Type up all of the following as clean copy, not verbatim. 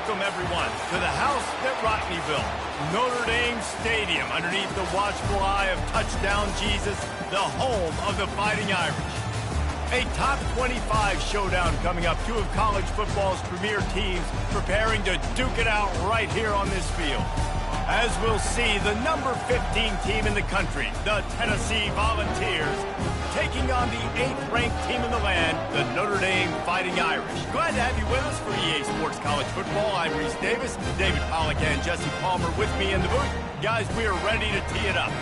Welcome, everyone, to the house that Rodney built, Notre Dame Stadium, underneath the watchful eye of Touchdown Jesus, the home of the Fighting Irish. A top 25 showdown coming up. Two of college football's premier teams preparing to duke it out right here on this field. As we'll see, the number 15 team in the country, the Tennessee Volunteers, taking on the 8th-ranked team in the land, the Notre Dame Fighting Irish. Glad to have you with us for EA Sports College Football. I'm Reese Davis, David Pollack and Jesse Palmer with me in the booth. Guys, we are ready to tee it up.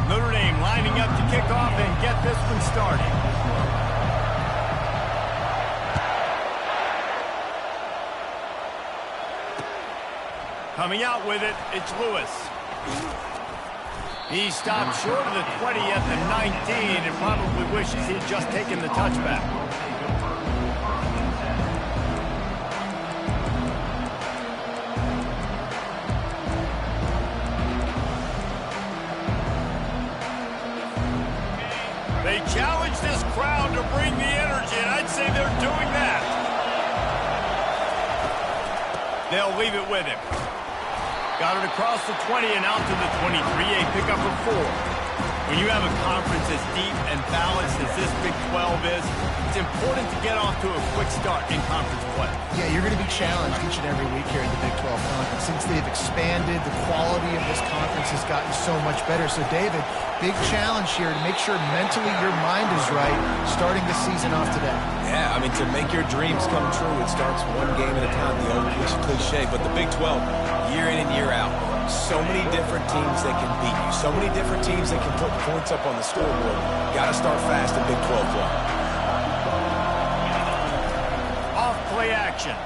Notre Dame lining up to kick off and get this one started. Coming out with it, it's Lewis. He stopped short of the 20th and 19 and probably wishes he'd just taken the touchback. They challenge this crowd to bring the energy, and I'd say they're doing that. They'll leave it with him. Got it across the 20 and out to the 23, a pickup of 4. When you have a conference as deep and balanced as this Big 12 is, it's important to get off to a quick start in conference play. Yeah, you're going to be challenged each and every week here in the Big 12 Conference. Since they've expanded, the quality of this conference has gotten so much better. So, David, big challenge here to make sure mentally your mind is right starting the season off today. Yeah, I mean, to make your dreams come true, it starts one game at a time, the old cliche. But the Big 12, year in and year out, so many different teams that can beat you, so many different teams that can put points up on the scoreboard. Got to start fast in Big 12 play. Off play action.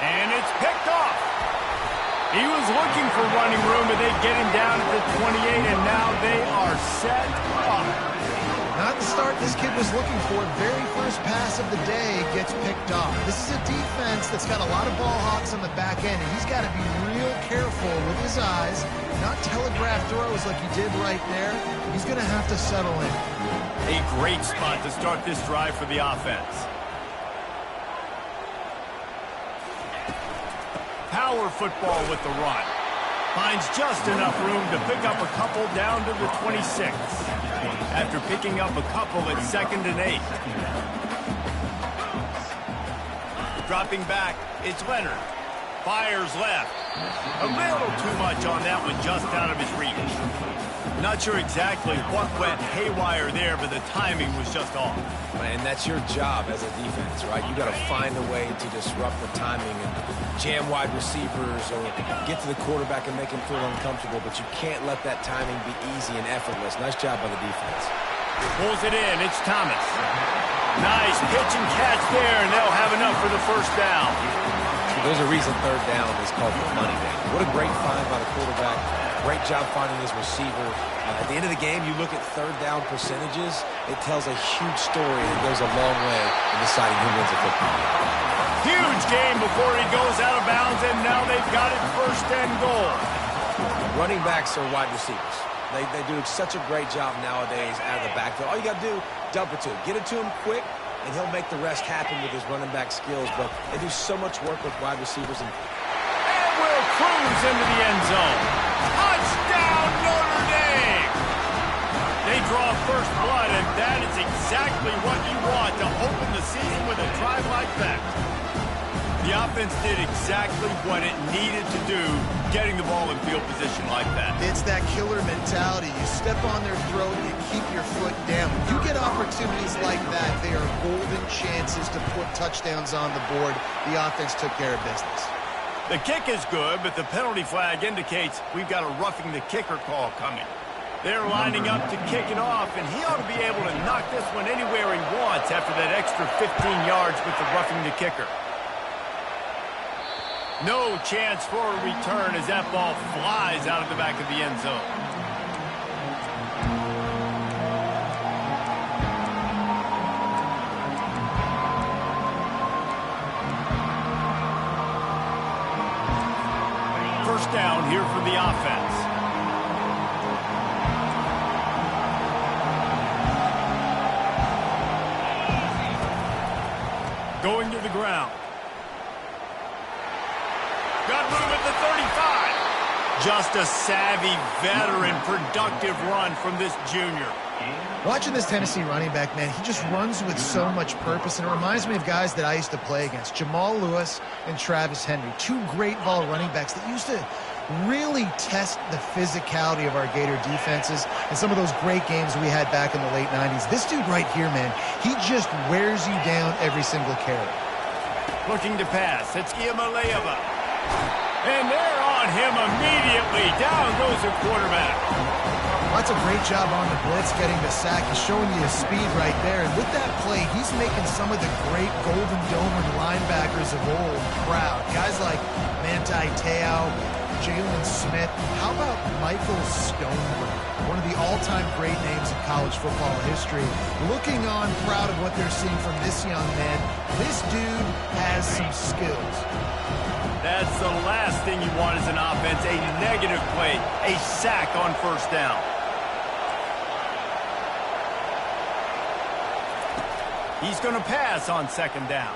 And it's picked off. He was looking for running room, but they get him down at the 28, and now they are set up. Not the start this kid was looking for. Very first pass of the day gets picked off. This is a defense that's got a lot of ball hawks on the back end, and he's got to be real careful with his eyes, not telegraph throws like he did right there. He's going to have to settle in. A great spot to start this drive for the offense. Power football with the run. Finds just enough room to pick up a couple down to the 26. After picking up a couple at 2nd and 8. Dropping back, it's Leonard. Fires left. A little too much on that one, just out of his reach. Not sure exactly what went haywire there, but the timing was just off. And that's your job as a defense, right? You got to find a way to disrupt the timing and jam wide receivers or get to the quarterback and make him feel uncomfortable, but you can't let that timing be easy and effortless. Nice job by the defense. Pulls it in, it's Thomas. Nice pitch and catch there, and they'll have enough for the first down. There's a reason 3rd down is called the money down. What a great find by the quarterback. Great job finding his receiver. At the end of the game, you look at 3rd down percentages, it tells a huge story and goes a long way in deciding who wins a football game. Huge game before he goes out of bounds, and now they've got it 1st and goal. Running backs are wide receivers. They do such a great job nowadays out of the backfield. All you got to do, dump it to him. Get it to him quick, and he'll make the rest happen with his running back skills. But they do so much work with wide receivers. And will cruise into the end zone. Touchdown, Notre Dame! They draw first blood, and that is exactly what you want to open the season with a drive like that. The offense did exactly what it needed to do, getting the ball in field position like that. It's that killer mentality. You step on their throat, you keep your foot down. When you get opportunities like that, they are golden chances to put touchdowns on the board. The offense took care of business. The kick is good, but the penalty flag indicates we've got a roughing the kicker call coming. They're lining up to kick it off, and he ought to be able to knock this one anywhere he wants after that extra 15 yards with the roughing the kicker. No chance for a return as that ball flies out of the back of the end zone. First down here for the offense. going to the ground. Got room at the 35. Just a savvy, veteran, productive run from this junior. Watching this Tennessee running back, man, he just runs with so much purpose, and it reminds me of guys that I used to play against, Jamal Lewis and Travis Henry, two great ball running backs that used to really test the physicality of our Gator defenses and some of those great games we had back in the late 90s. This dude right here, man, he just wears you down every single carry. Looking to pass, it's Iamaleava. And they're on him immediately. Down goes the quarterback. That's a great job on the blitz, getting the sack. He's showing you his speed right there. And with that play, he's making some of the great Golden Domer linebackers of old proud. Guys like Manti Te'o, Jalen Smith. How about Michael Stoneberg, one of the all-time great names in college football history? Looking on, proud of what they're seeing from this young man. This dude has some skills. That's the last thing you want as an offense, a negative play, a sack on first down. He's going to pass on second down.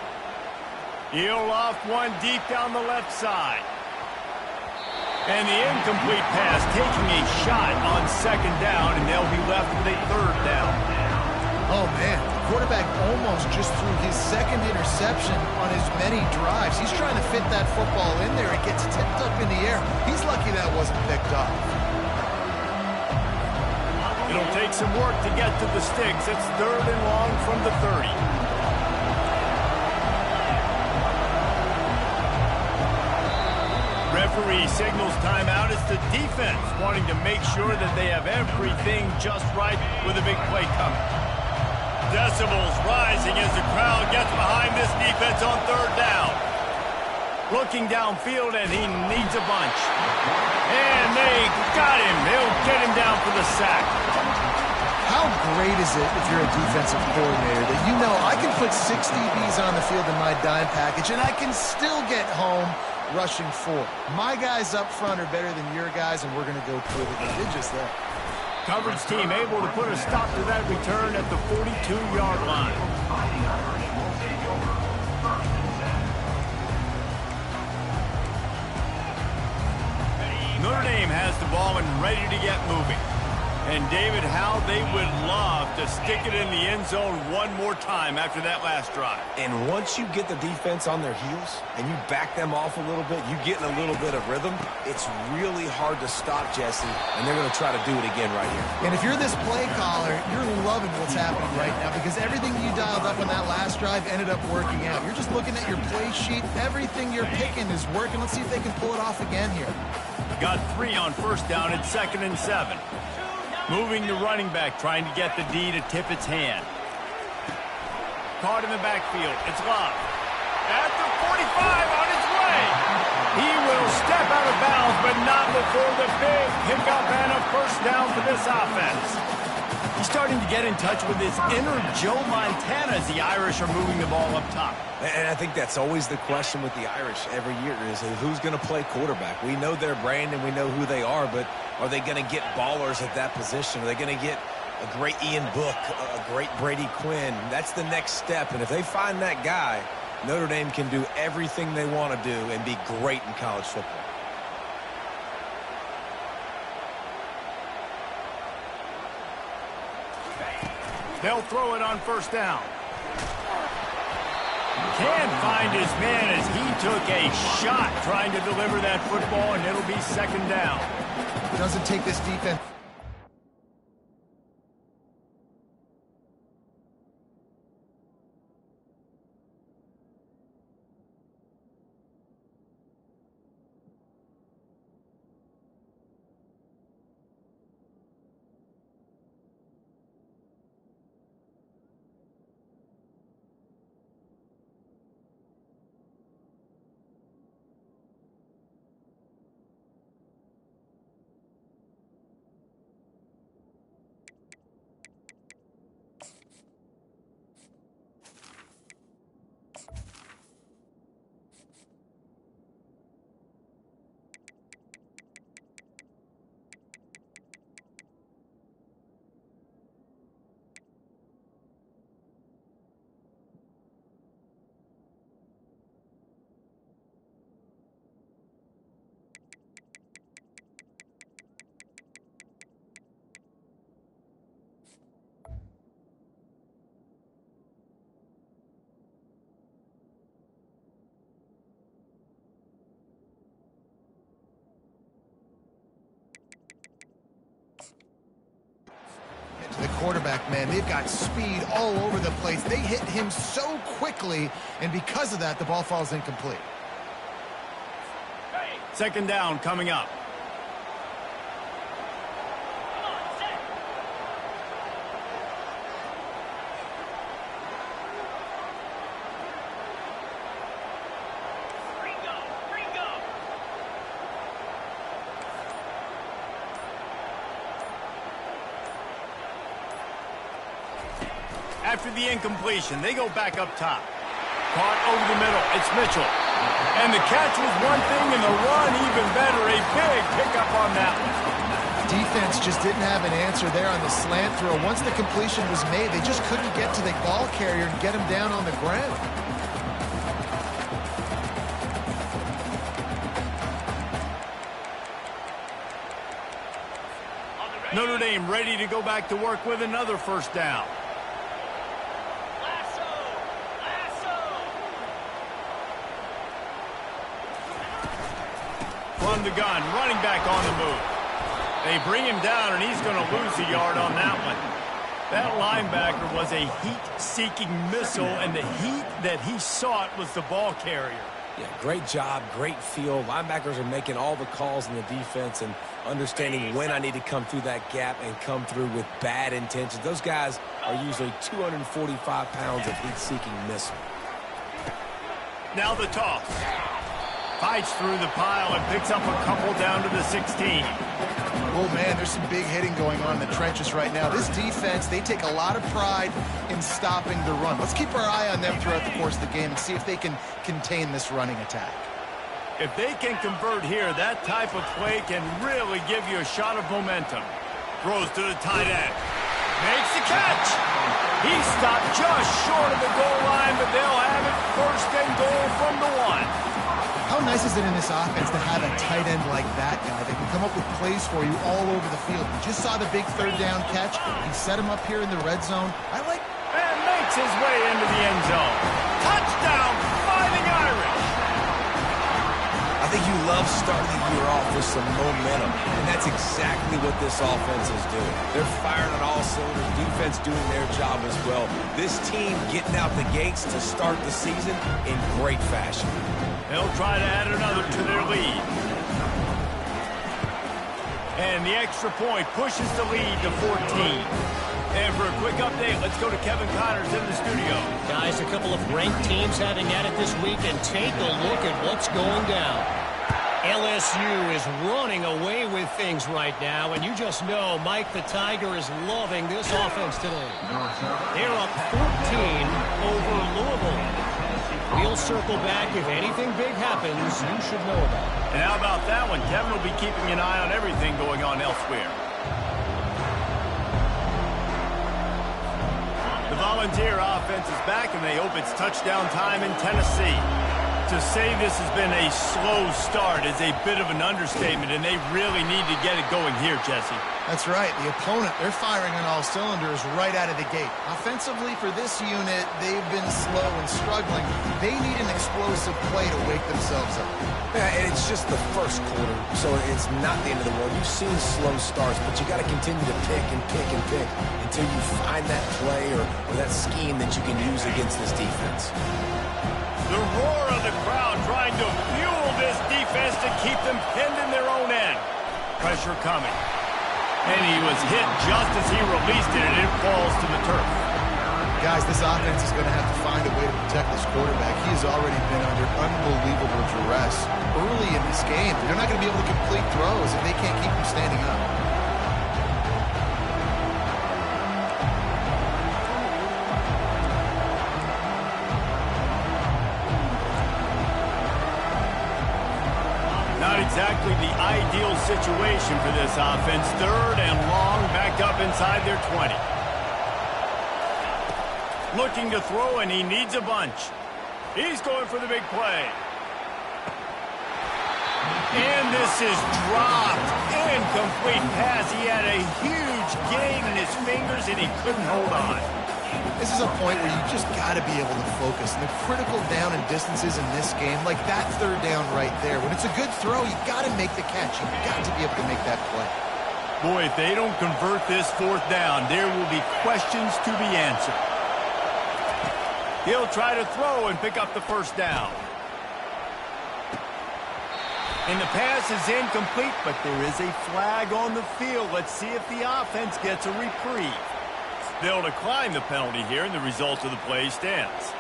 He'll loft one deep down the left side. And the incomplete pass taking a shot on second down, and they'll be left with a third down. Oh, man, the quarterback almost just threw his second interception on as many drives. He's trying to fit that football in there. It gets tipped up in the air. He's lucky that wasn't picked up. It'll take some work to get to the sticks. It's third and long from the 30. Referee signals timeout. It's the defense wanting to make sure that they have everything just right with a big play coming. Decibels rising as the crowd gets behind this defense on third down. Looking downfield, and he needs a bunch. And they got him. They'll get him down for the sack. How great is it if you're a defensive coordinator that you know I can put 6 DBs on the field in my dime package and I can still get home rushing 4. My guys up front are better than your guys, and we're going to go prove it. They did just that. Coverage team able to put a stop to that return at the 42-yard line. Notre Dame has the ball and ready to get moving. And, David, how they would love to stick it in the end zone one more time after that last drive. And once you get the defense on their heels and you back them off a little bit, you get in a little bit of rhythm, it's really hard to stop, Jesse, and they're going to try to do it again right here. And if you're this play caller, you're loving what's happening right now because everything you dialed up on that last drive ended up working out. You're just looking at your play sheet. Everything you're picking is working. Let's see if they can pull it off again here. Got 3 on first down at 2nd and 7. Moving to running back, trying to get the D to tip its hand. Caught in the backfield. It's Love. At the 45 on his way. He will step out of bounds, but not before the big pickup and a first down for this offense. He's starting to get in touch with his inner Joe Montana as the Irish are moving the ball up top. And I think that's always the question with the Irish every year is who's going to play quarterback. We know their brand and we know who they are, but are they going to get ballers at that position? Are they going to get a great Ian Book, a great Brady Quinn? That's the next step, and if they find that guy, Notre Dame can do everything they want to do and be great in college football. They'll throw it on first down. Can't find his man as he took a shot trying to deliver that football, and it'll be second down. Doesn't take this defense. quarterback, man. They've got speed all over the place. They hit him so quickly, and because of that, the ball falls incomplete. Second down coming up. After the incompletion, they go back up top. Caught over the middle. It's Mitchell. And the catch was one thing, and the run even better. A big pickup on that one. Defense just didn't have an answer there on the slant throw. Once the completion was made, they just couldn't get to the ball carrier and get him down on the ground. Notre Dame ready to go back to work with another first down. From the gun, running back on the move. They bring him down, and he's going to lose a yard on that one. That linebacker was a heat-seeking missile, and the heat that he sought was the ball carrier. Yeah, great job, great feel. Linebackers are making all the calls in the defense and understanding when I need to come through that gap and come through with bad intentions. Those guys are usually 245 pounds of heat-seeking missile. Now the toss. Fights through the pile and picks up a couple down to the 16. Oh, man, there's some big hitting going on in the trenches right now. This defense, they take a lot of pride in stopping the run. Let's keep our eye on them throughout the course of the game and see if they can contain this running attack. If they can convert here, that type of play can really give you a shot of momentum. Throws to the tight end. Makes the catch. He stopped just short of the goal line, but they'll have it first and goal from the 1. How nice is it in this offense to have a tight end like that guy that can come up with plays for you all over the field? You just saw the big third down catch. He set him up here in the red zone. And makes his way into the end zone. Touchdown, Fighting Irish. I think you love starting the year off with some momentum, and that's exactly what this offense is doing. They're firing on all cylinders, defense doing their job as well. This team getting out the gates to start the season in great fashion. They'll try to add another to their lead. And the extra point pushes the lead to 14. And for a quick update, let's go to Kevin Connors in the studio. Guys, a couple of ranked teams having at it this week, and take a look at what's going down. LSU is running away with things right now, and you just know Mike the Tiger is loving this offense today. They're up 14 over Louisville. We'll circle back. If anything big happens, you should know about it. And how about that one? Kevin will be keeping an eye on everything going on elsewhere. The Volunteer offense is back, and they hope it's touchdown time in Tennessee. To say this has been a slow start is a bit of an understatement, and they really need to get it going here, Jesse. That's right. The opponent, they're firing on all cylinders right out of the gate. Offensively, for this unit, they've been slow and struggling. They need an explosive play to wake themselves up. Yeah, and it's just the first quarter, so it's not the end of the world. You've seen slow starts, but you got to continue to pick and pick and pick until you find that play or that scheme that you can use against this defense. The roar of the crowd trying to fuel this defense to keep them pinned in their own end. Pressure coming. And he was hit just as he released it, and it falls to the turf. Guys, this offense is going to have to find a way to protect this quarterback. He has already been under unbelievable duress early in this game. They're not going to be able to complete throws if they can't keep him standing up. Not exactly the ideal situation for this offense. Third and long, backed up inside their 20. Looking to throw, and he needs a bunch. He's going for the big play. And this is dropped. Incomplete pass. He had a huge gain in his fingers, and he couldn't hold on. This is a point where you just got to be able to focus. And the critical down and distances in this game, like that third down right there, when it's a good throw, you got to make the catch. You got to be able to make that play. Boy, if they don't convert this fourth down, there will be questions to be answered. He'll try to throw and pick up the first down. And the pass is incomplete, but there is a flag on the field. Let's see if the offense gets a reprieve. They'll decline the penalty here, and the result of the play stands.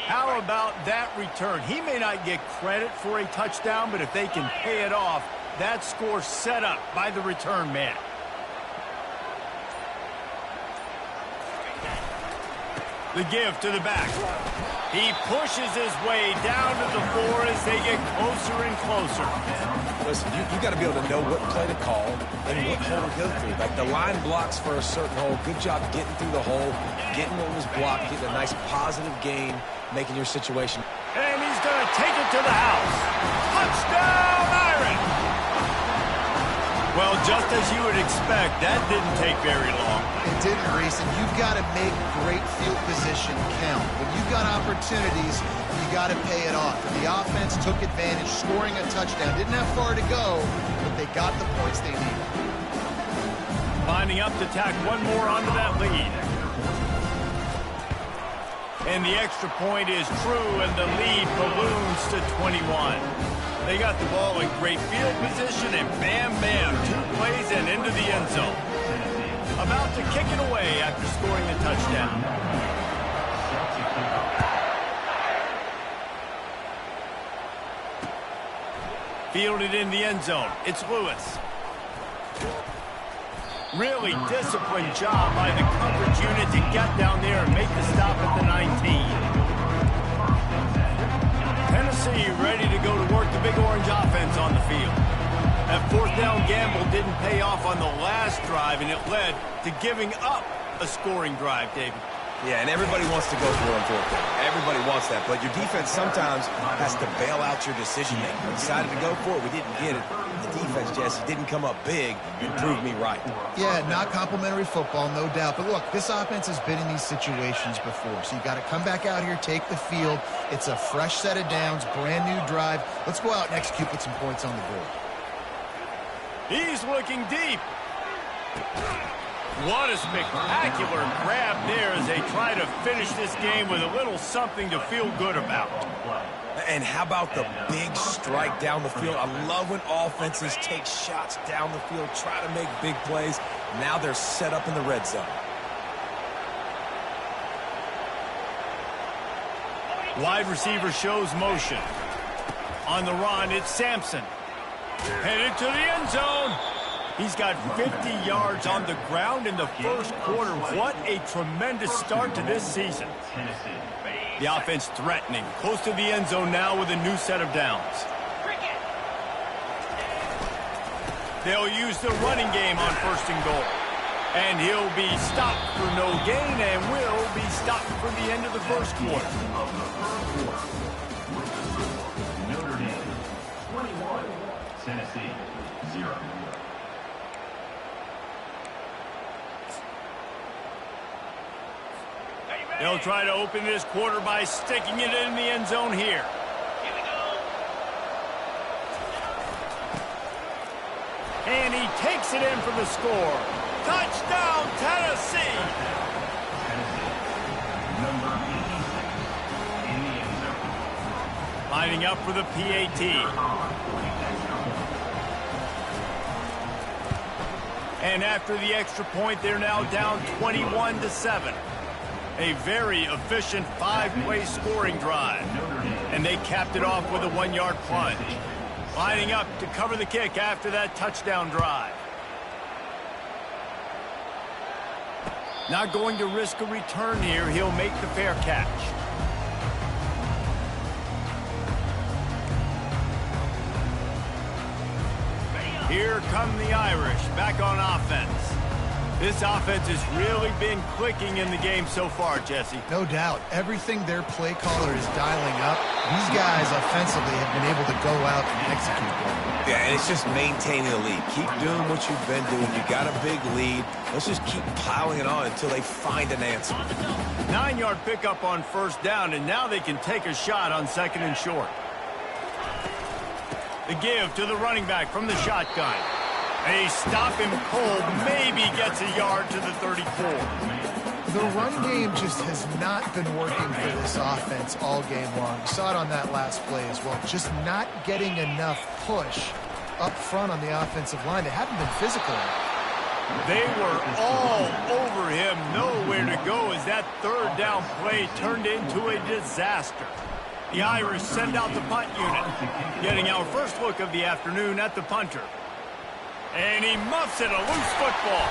How about that return? He may not get credit for a touchdown, but if they can pay it off, that score set up by the return man. The give to the back. He pushes his way down to the floor as they get closer and closer. Listen, you got to be able to know what play to call and what hole to go through. Like the line blocks for a certain hole. Good job getting through the hole, getting what was blocked, getting a nice positive gain, making your situation. And he's going to take it to the house. Touchdown, Irish! Well, just as you would expect, that didn't take very long. It didn't, Reese, and you've got to make great field position count. When you've got opportunities, you got to pay it off. And the offense took advantage, scoring a touchdown. Didn't have far to go, but they got the points they needed. Lining up to tack one more onto that lead. And the extra point is true, and the lead balloons to 21. They got the ball in great field position, and bam, bam, 2 plays and into the end zone. About to kick it away after scoring the touchdown. Fielded in the end zone. It's Lewis. Really disciplined job by the coverage unit to get down there and make the stop at the 19. Tennessee ready to go to work the Big Orange offense on the field. That fourth down gamble didn't pay off on the last drive, and it led to giving up a scoring drive, David. Yeah, and everybody wants to go for it on fourth down. Everybody wants that, but your defense sometimes has to bail out your decision-making. We decided to go for it. We didn't get it. The defense, Jesse, didn't come up big and prove me right. Yeah, not complimentary football, no doubt. But look, this offense has been in these situations before, so you got to come back out here, take the field. It's a fresh set of downs, brand new drive. Let's go out and execute, put some points on the board. He's looking deep. What a spectacular grab there as they try to finish this game with a little something to feel good about. And how about the big strike down the field? I love when offenses take shots down the field, try to make big plays. Now they're set up in the red zone. Wide receiver shows motion. On the run, it's Sampson. Headed to the end zone. He's got 50 yards on the ground in the first quarter. What a tremendous start to this season. The offense threatening. Close to the end zone now with a new set of downs. They'll use the running game on first and goal. And he'll be stopped for no gain and will be stopped for the end of the first quarter. Notre Dame, 21, Tennessee, 0. They'll try to open this quarter by sticking it in the end zone here. And he takes it in for the score. Touchdown, Tennessee! Number 86 in the end zone. Lining up for the PAT. And after the extra point, they're now down 21-7. A very efficient 5-play scoring drive. And they capped it off with a 1-yard plunge. Lining up to cover the kick after that touchdown drive. Not going to risk a return here. He'll make the fair catch. Here come the Irish back on offense. This offense has really been clicking in the game so far, Jesse. No doubt. Everything their play caller is dialing up, these guys offensively have been able to go out and execute well. Yeah, and it's just maintaining the lead. Keep doing what you've been doing. You got a big lead. Let's just keep piling it on until they find an answer. 9-yard pickup on first down, and now they can take a shot on second and short. The give to the running back from the shotgun. They stop him cold, maybe gets a yard to the 34. The run game just has not been working for this offense all game long. You saw it on that last play as well. Just not getting enough push up front on the offensive line. They haven't been physical. They were all over him, nowhere to go as that third down play turned into a disaster. The Irish send out the punt unit, getting our first look of the afternoon at the punter. And he muffs it, a loose football.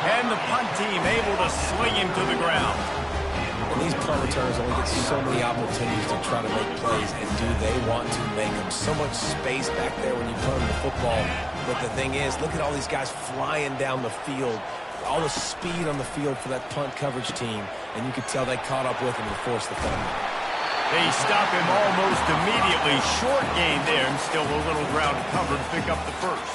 And the punt team able to sling him to the ground. And these punt returners only get so many opportunities to try to make plays, and do they want to make them? So much space back there when you punt the football. But the thing is, look at all these guys flying down the field. All the speed on the field for that punt coverage team. And you could tell they caught up with him and forced the fumble. They stop him almost immediately. Short gain there, and still a little ground covered to pick up the first.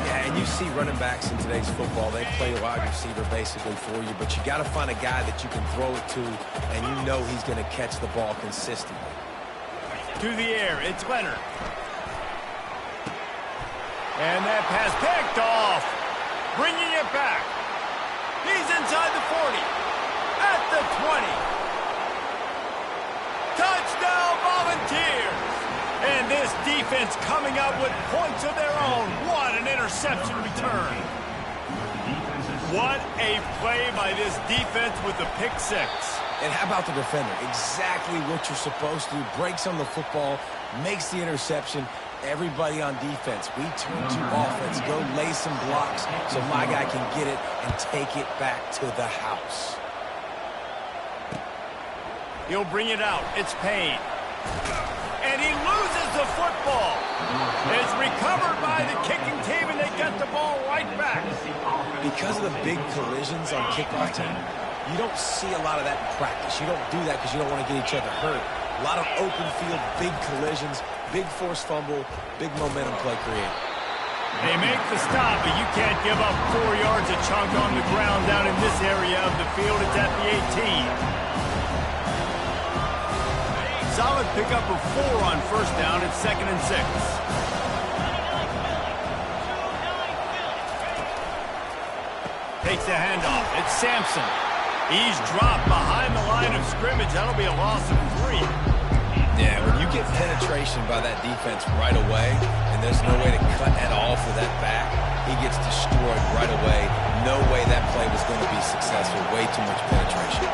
Yeah, and you see running backs in today's football, they play wide receiver basically for you, but you got to find a guy that you can throw it to, and you know he's going to catch the ball consistently. To the air, it's Leonard. And that pass picked off. Bringing it back. He's inside the 40. At the 20. Touchdown Volunteers! And this defense coming up with points of their own. What an interception return. What a play by this defense with the pick six. And how about the defender? Exactly what you're supposed to do. Breaks on the football, makes the interception. Everybody on defense, we turn to offense. Go lay some blocks so my guy can get it and take it back to the house. He'll bring it out. It's Payne. And he loses the football. It's recovered by the kicking team, and they get the ball right back. Because of the big collisions on kickoff team, you don't see a lot of that in practice. You don't do that because you don't want to get each other hurt. A lot of open field, big collisions, big forced fumble, big momentum play created. They make the stop, but you can't give up 4 yards a chunk on the ground down in this area of the field. It's at the 18. Solid pickup of 4 on first down. It's 2nd and 6. Takes the handoff. It's Sampson. He's dropped behind the line of scrimmage. That'll be a loss of 3. Yeah, when you get penetration by that defense right away, and there's no way to cut at all for that back, he gets destroyed right away. No way that play was going to be successful. Way too much penetration.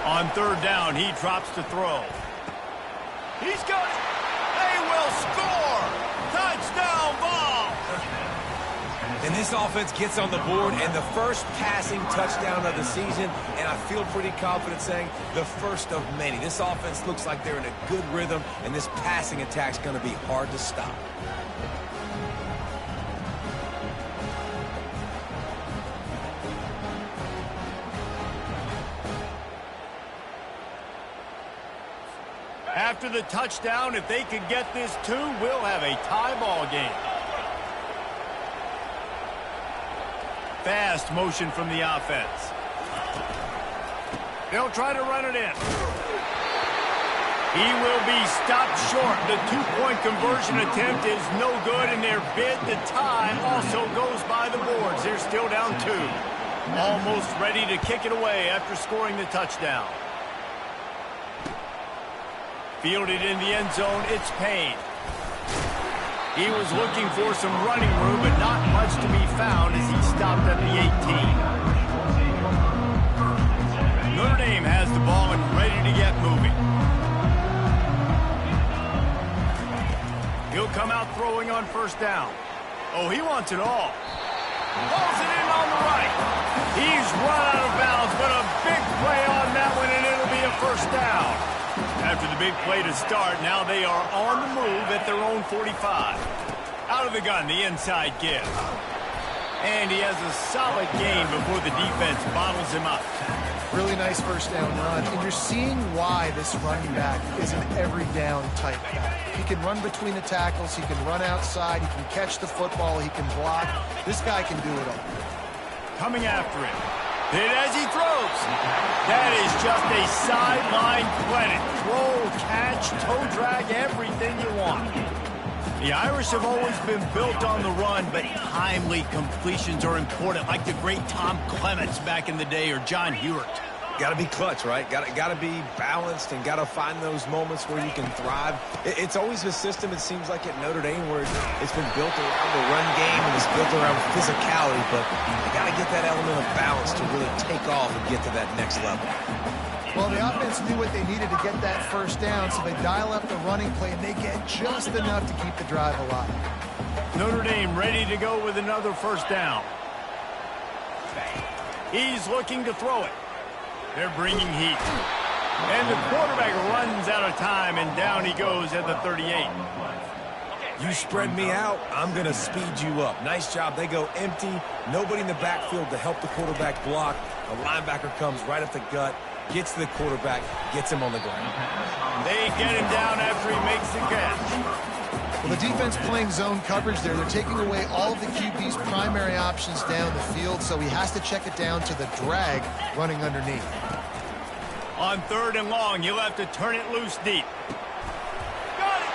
On third down, he drops to throw. He's got it. They will score. Touchdown ball. And this offense gets on the board, and the first passing touchdown of the season, and I feel pretty confident saying the first of many. This offense looks like they're in a good rhythm, and this passing attack's going to be hard to stop. After the touchdown, if they could get this 2, we'll have a tie ball game. Fast motion from the offense. They'll try to run it in. He will be stopped short. The 2-point conversion attempt is no good, and their bid to tie also goes by the boards. They're still down 2. Almost ready to kick it away after scoring the touchdown. Fielded in the end zone, it's Payne. He was looking for some running room, but not much to be found as he stopped at the 18. Notre Dame has the ball and ready to get moving. He'll come out throwing on first down. Oh, he wants it all. Pulls it in on the right. He's run out of bounds, but a big play on that one, and it'll be a first down. After the big play to start, now they are on the move at their own 45. Out of the gun, the inside give. And he has a solid gain before the defense bottles him up. Really nice first down run. And you're seeing why this running back is an every down type back. He can run between the tackles. He can run outside. He can catch the football. He can block. This guy can do it all. Coming after him. Hit as he throws. That is just a sideline clinic. Throw, catch, toe drag, everything you want. The Irish have always been built on the run, but timely completions are important, like the great Tom Clements back in the day or John Hewart. Got to be clutch, right? Got to be balanced and got to find those moments where you can thrive. It's always a system, it seems like, at Notre Dame where it's been built around the run game and it's built around physicality, but you got to get that element of balance to really take off and get to that next level. Well, the offense knew what they needed to get that first down, so they dial up the running play, and they get just enough to keep the drive alive. Notre Dame ready to go with another first down. He's looking to throw it. They're bringing heat. And the quarterback runs out of time, and down he goes at the 38. You spread me out, I'm going to speed you up. Nice job. They go empty. Nobody in the backfield to help the quarterback block. The linebacker comes right up the gut, gets to the quarterback, gets him on the ground. They get him down after he makes the catch. Well, the defense playing zone coverage there. They're taking away all of the QB's primary options down the field, so he has to check it down to the drag running underneath. On 3rd and long, he'll have to turn it loose deep. Got it!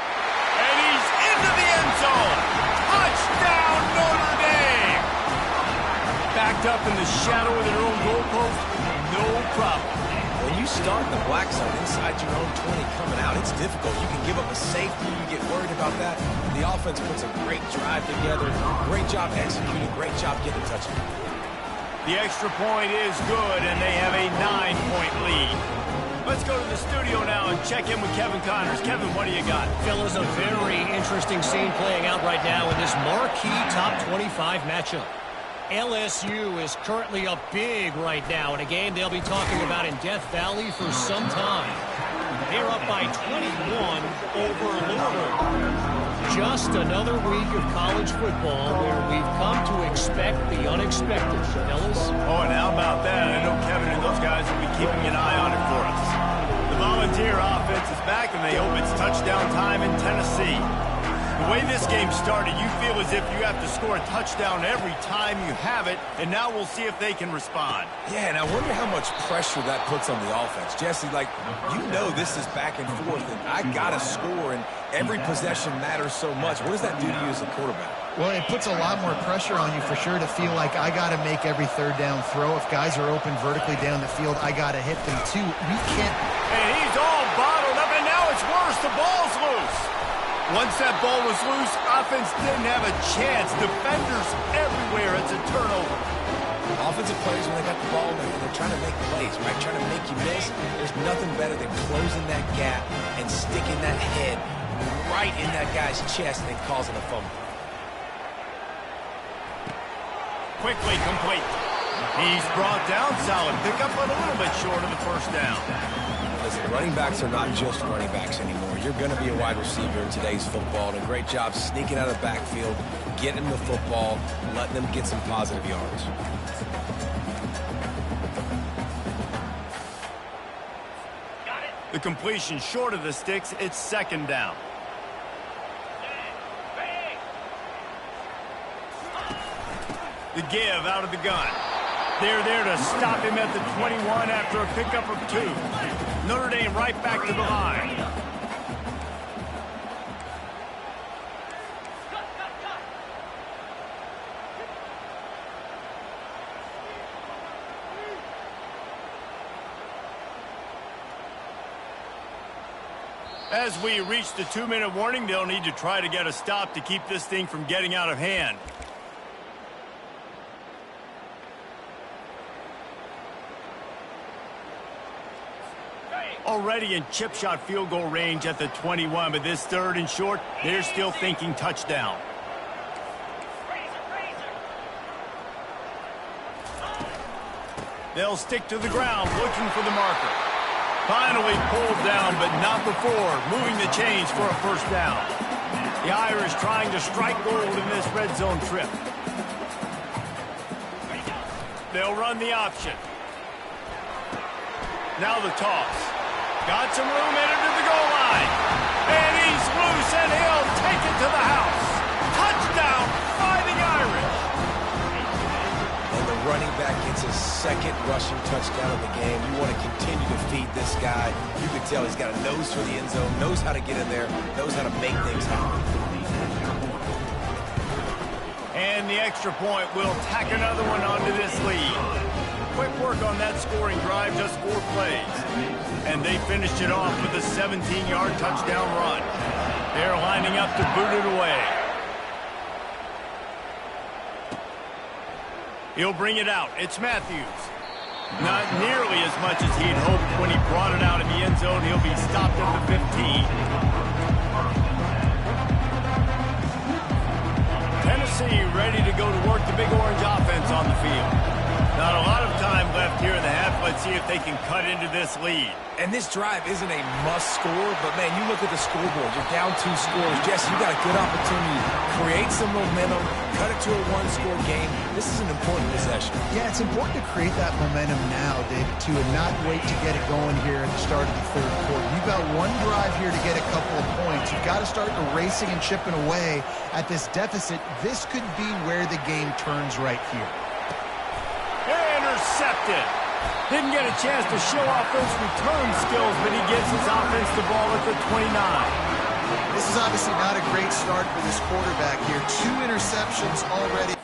And he's into the end zone! Touchdown, Notre Dame! Backed up in the shadow of their own goalpost, no problem. When you start in the black zone inside your own 20 coming out, it's difficult. You can give up a safety. You get worried about that. The offense puts a great drive together. Great job executing. Great job getting a touchdown. The extra point is good, and they have a 9-point lead. Let's go to the studio now and check in with Kevin Connors. Kevin, what do you got? Fellas, a very interesting scene playing out right now in this marquee top 25 matchup. LSU is currently up big right now in a game they'll be talking about in Death Valley for some time. They're up by 21 over Louisville. Just another week of college football where we've come to expect the unexpected, fellas. Oh, and how about that? I know Kevin and those guys will be keeping an eye on it for us. The Volunteer offense is back, and they hope it's touchdown time in Tennessee. The way this game started, you feel as if you have to score a touchdown every time you have it, and now we'll see if they can respond. Yeah, and I wonder how much pressure that puts on the offense. Jesse, like, you know this is back and forth, and I got to score, and every possession matters so much. What does that do to you as a quarterback? Well, it puts a lot more pressure on you for sure to feel like I got to make every 3rd down throw. If guys are open vertically down the field, I got to hit them too. We can't. And he's all bottled up, and now it's worse. The ball's loose. Once that ball was loose, offense didn't have a chance. Defenders everywhere. It's a turnover. Offensive players, when they got the ball, they're trying to make plays, right? Trying to make you miss. There's nothing better than closing that gap and sticking that head right in that guy's chest and causing a fumble. Quickly complete. He's brought down. Solid pickup, but a little bit short of the first down. Listen, running backs are not just running backs anymore. You're going to be a wide receiver in today's football, and a great job sneaking out of the backfield, getting the football, letting them get some positive yards. The completion short of the sticks. It's 2nd down. The give out of the gun. They're there to stop him at the 21 after a pickup of 2. Notre Dame right back to the line. As we reach the 2-minute warning, they'll need to try to get a stop to keep this thing from getting out of hand. Already in chip shot field goal range at the 21, but this 3rd and short, they're still thinking touchdown. They'll stick to the ground looking for the marker. Finally pulled down, but not before moving the chains for a first down. The Irish trying to strike gold in this red zone trip. They'll run the option. Now the toss. Got some room headed to the goal line. And he's loose, and he'll take it to the house. Touchdown, Fighting Irish. And the running back gets his 2nd rushing touchdown of the game. You want to continue to feed this guy. You can tell he's got a nose for the end zone, knows how to get in there, knows how to make things happen. And the extra point will tack another one onto this lead. Quick work on that scoring drive, just 4 plays. And they finished it off with a 17-yard touchdown run. They're lining up to boot it away. He'll bring it out. It's Matthews. Not nearly as much as he'd hoped when he brought it out of the end zone. He'll be stopped at the 15. Tennessee ready to go to work the Big Orange offense on the field. Not a lot of time left here in the half. Let's see if they can cut into this lead. And this drive isn't a must score, but, man, you look at the scoreboard. You're down 2 scores. Jesse, you got a good opportunity to create some momentum, cut it to a 1-score game. This is an important possession. Yeah, it's important to create that momentum now, David, too, and not wait to get it going here at the start of the third quarter. You've got one drive here to get a couple of points. You've got to start erasing and chipping away at this deficit. This could be where the game turns right here. Intercepted. Didn't get a chance to show off those return skills, but he gets his offense the ball at the 29. This is obviously not a great start for this quarterback here. 2 interceptions already.